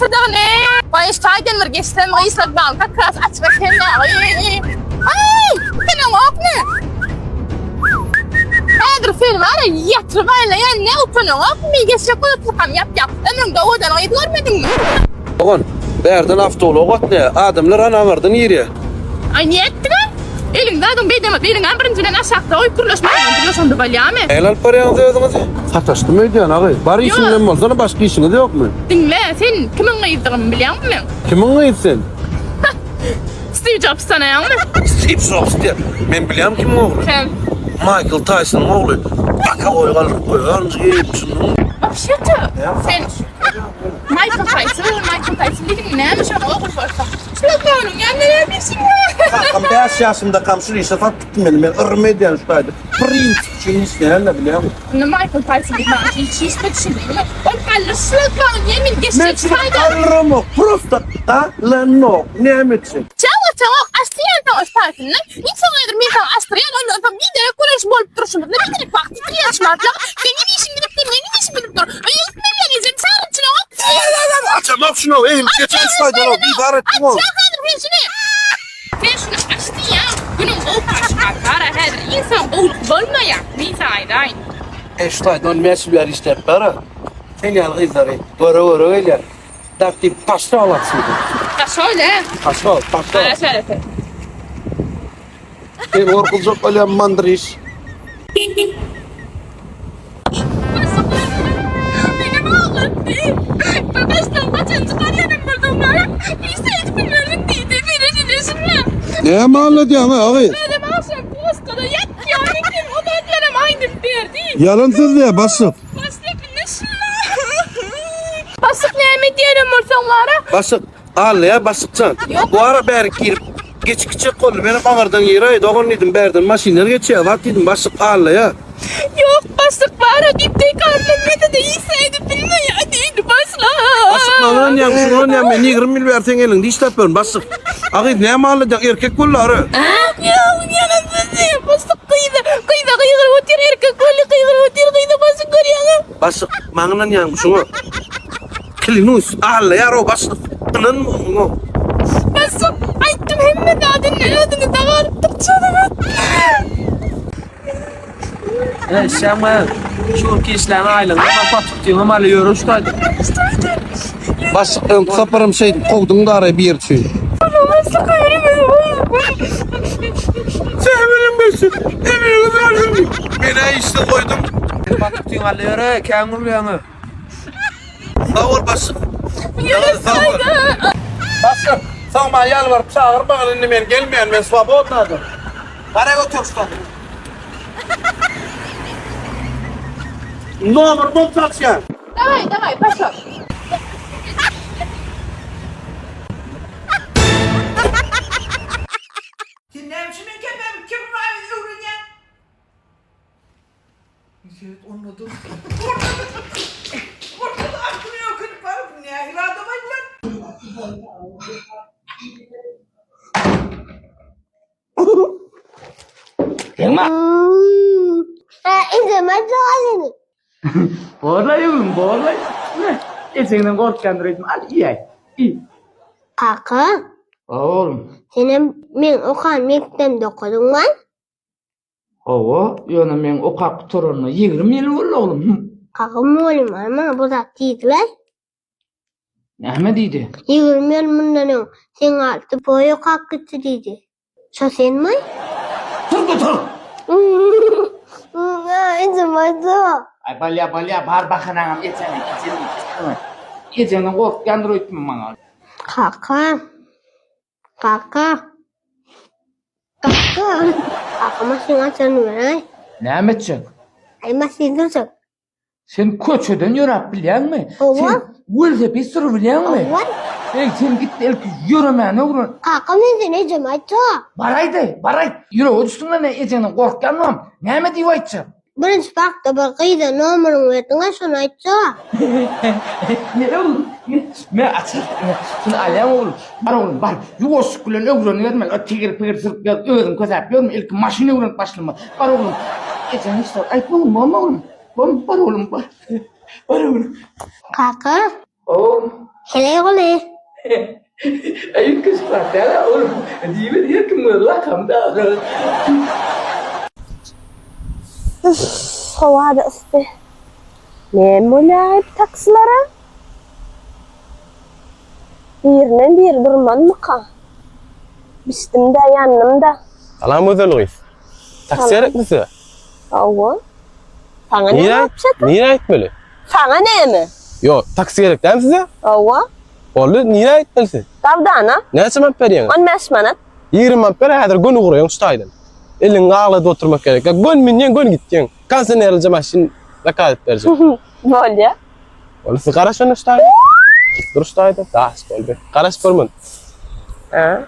صدقني بايش تايدن مرقستن ويسلك بالك كراس أتبك هنا أي هنا واقنا هذا الفيلم أنا يتربع لي نوتنا ميجي شكل تقام يبيع أنا مجود أنا يدور مني Oğlum, berden aftolu oğat ne? Adamlar anamardın yeri. Ay niyetine elin dadım benim ambrincinden aşağıda oy kuruluş onu balyame. Helal parayan diyordunuz. Sataştı mı ediyorsun ağabey? Bari işinden mi olsana başka işiniz de yok mu? Dinle sen kimin gıyırdığını biliyor musun? Kimin gıyırsın? Steve Jobs sana ya mı? Steve Jobs diye. Ben biliyorum kimin oğlu. Kim? Michael Tyson'ın oğlu. Baka oygalık koyuyoruz giyipsin. Şatı. Sen Michael Tyson dedin ne mi şaka oğul varsa. Şunu ya ne bilsin ya. Kankam 5 yaşımda kamşır işe fattıktım benim. Ben ırmı ediyen şuraydı. Print şeyiniz ne biliyor musun? Michael Tyson dedin hiç hiçbir şey değil mi? O kalırsa yemin geçecek fayda. Kalırım o. Prosta kalınok. Ne misin? Çava astriyan da Tyson ne? İnsanlar bir tane astriyan onu bir de kuruş bol turşun. Ne bir vakti kıyasmatla. Benim işim bilip dur. Ayıp ne vereceksin sen için o? Açamam şunu. Geçen saydan o. Bir idare ettim o. Ben şunu açtı ya. Bunun o kaşmaklara her insan bulmaya bir saydan. Eştaydan mesul işte para. Sen yani izare. Doğru öyle. Dakti taşla alaksın. Ya şöyle. Taşla. Ara söyle. Ben orkulcuk öyle mandriş. Benim oğlum değil. Babasından kaçıncı karyanın bulduğumlara İsa'yı bilmiyorum diye de verebilirsinler. Ne mal diyorsun abi? Benim akşam postada yatıyor. Benim o dörtlerim aynı bir değil. Yalansız diye basıp. Basık ne mi diyorum ortamlara? Basıp. Al ya basıksan. Bu ara beri girip geç küçük kolu benim ağırdan yere doğun dedim berden maşinler geçiyor. Bak dedim basıp al ya. Yok basık var o dipte karnım de iyiseydi bilme ya değildi basla. Basık mağıran yan şunun yan ben 20 mil versen elinde işletmiyorum basık. Ağır ne malı da erkek kolları. Ya yanasın ya basık kıyıda otur erkek kollu kıyıda basık görüyor. Basık mağıran yan şunu. Klinus al ya ro basık. Kının mı? Basık aytım hem de adını da var. Sen bana şu kişilerin aileni kapat tutuyorsun ama alıyoruz da. Basık saparım şey kovdun da araya bir yer tüy. Basık Sen bilmesin. Emin olun. Beni işte koydum. Kapat tutuyorsun alıyoruz. Kendi oluyorsun. Sağ ol basık. Sağ ol. Basık. Sağ ol yalvarıp çağır bana ben gelmeyen ben svobodnadım. Para götür şu Номер был такси. Давай, пошел. Dinlemşinin kefem kim var ürüne? Evet anladım. Ortada aklını yok edip var bu ne? Hilada var lan. İzlemez halini. Bağırlayım, bağırlayım. Ne? Senden korkkandır etme. Al iyi. İyi. Kaka, Oğlum. senin men okan mektepte okudun mu? Oğlum. Yani ben o kalk torununa 20 yıl oldu oğlum. Kaka molim ama bu da değiller. Ne dedi? 20 yıl bundan sen altı boyu kalkıtı dedi. So sen mi? Dur. İzlemez o. Ay balya bağır bakın ağam. Senden korkkandır etme bana. Kaka. Kaka masih ngacan ver. Ne edecek? Ay masih duracak. Sen köçöden yürüp biliyor musun? Ova. Sen vursa bir sürü biliyor musun? Ova. Sen git elki yürüme ne olur. Kaka men ne izlemez o. Baray. Yürü o üstüne ne edeceğini korkkanmam. Ne diyor açacağım? Birinci bakta bakıyla numarını verdin sonra açacak. Ne oğlum? Ne açar? Şunu alem oğlum. Bana oğlum bak. Yuvos kulen öğren verme. O tigir sırp gel öğren kozap görme. İlk maşını öğren başlama. Bana oğlum. Geçen işte. Ay oğlum mama oğlum. Bana oğlum. Bana oğlum. Kaka. Oğlum. Hele ole. Ayın kız patela oğlum. Diye diye kim Allah kamda. Havada ıstı. Ne mülayip taksilara? Birine bir durman mı ka? Bistim de yanımda. Alam özel Luis. Taksi gerek misin? Ava. Sana ne Niye? yapacak? Niye aitmeli? Sana ne mi? Yok, taksi gerek değil mi size? Ava. Oldu, niye aitmelisin? Davdana. Ne zaman veriyorsun? 15 manat. 20 manat ver, hadir gün uğruyorsun ustaydın. Elin ağladı oturmak gerek. Gün minyen, gün gideceksin. Kansen erilince maşin vekalet vereceksin. Böyle. Olası karaş onu ustaydın. Dur ustaydın. Dağız bol be. Karaş bir mın. Ha?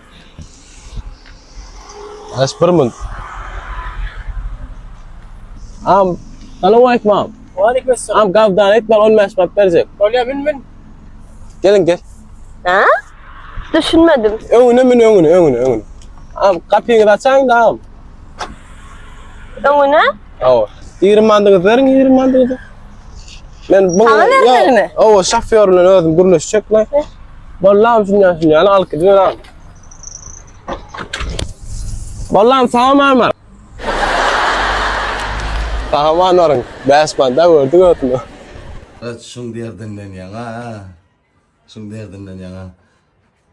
Karaş bir mın. Salamu aleyküm ağam. Ağam gavdan et, ben 15 manat verecek. Min. Gelin gel. Ha? Düşünmedim. Önüne. Ağam kapıyı da açayım da ağam. Öne? Oo. 20 manat verin, 20 manat. Ben bunu... Sana verir mi? Oo, şoförle özüm gürleşecek lan. Vallahi şunyan, al ki lan. Vallahi sağ var. Sağ var. Besman da gördük ötümü. Evet, şun derdinden yana. Şun derdinden yana.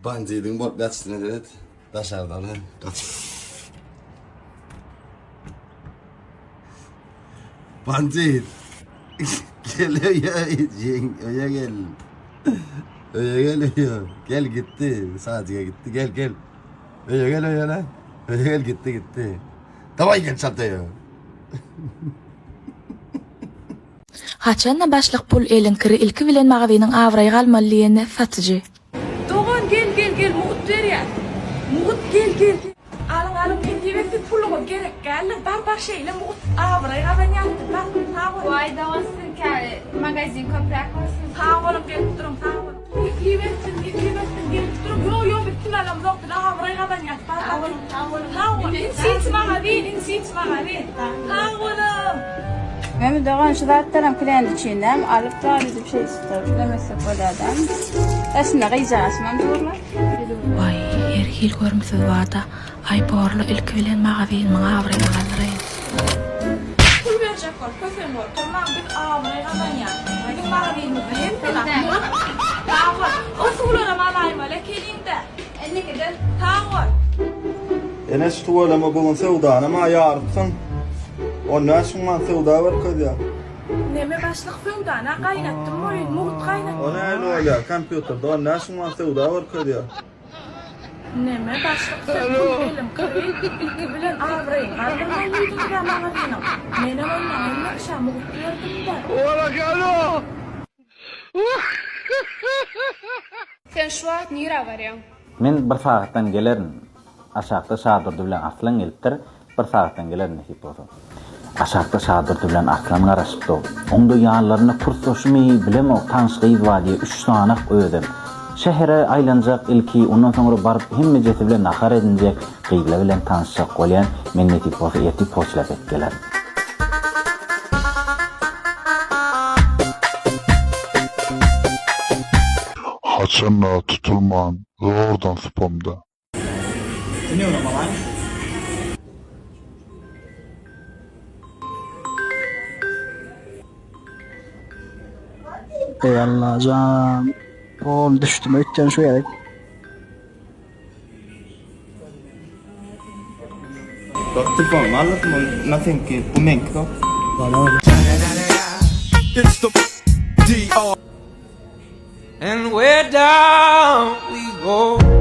Bancıydın bol kaçtın evet. Dışarıdan kaç. Bancıydı. Geliyor ya, öyle gel. Öyle geliyor. Gel gitti. Sadece gitti. Gel. Öyle gel öyle. Öyle gel gitti. Davay gel çantaya. Haçanna başlıq pul elin kiri ilki bilen mağavining avray galmallygyny satyjy. Doğan gel Muhut ver ya. Muhut gel. Alın kendime pulumu gerek geldi. Bar şeyle Muhut avrayga ben yaptım. Bak Why don't you magazine comprar coisas? Havalım gel tuturum havalım. İkivetsin gel tuturum. Yo bittim alam yok. Avrayga ben yaptım. Havalım. İnsit mağavi. Havalım. Ben de doğan şu zaten plan içindeyim. Alıp da bir şey istiyorum. Demese kodadan. Aslında gıyacağım doğrular. Vay, erkil görmüsiz wada. Ay borlu ilki bilen mağavining avray galmaryň. Pul verecek var. Köfen var. Tamam bir avrayga ben yaptım. Hadi mağavini beğen. Haval. O sulara malayma lekelinde. Elini kadar. Haval. Enes tuvalama bugün sevdana ma yarıpsın. Ondan sonra sevda var kızya. Neme başlık fevdana kaynattım. Muhut kaynattım. Ona öyle kompüterde ondan sonra sevda var kızya. Neme başlık fevdana kırık bilen avrayın. Ardından yürüdüm ben mağazına. Mene oynayın akşam muhut gördüm de. Sen şu an nira varıyorum. Men bir saatdan gelerin. Aşağıda şadırdı bilen aslan gelipdir. Bir saatdan gelerin hep olsun. Aşağıda şadırdı bilen aslan garaşıptı. Onda yanlarına kursoşumu bileme tanışkıyız var diye 3 tane ödedim. Şehre aylanacak ilki ondan sonra barıp himmeceti bilen nakar edinecek kıygıla bilen tanışacak olayan men netip olsa eti poçlap et gelerin. Haçanla tutulman oradan spamda. Ey Allah can. Oğlum düştüm ötken şu yere. Doktor falan anlatma nothing ki bu ne ki? It's the DR. And where down we go.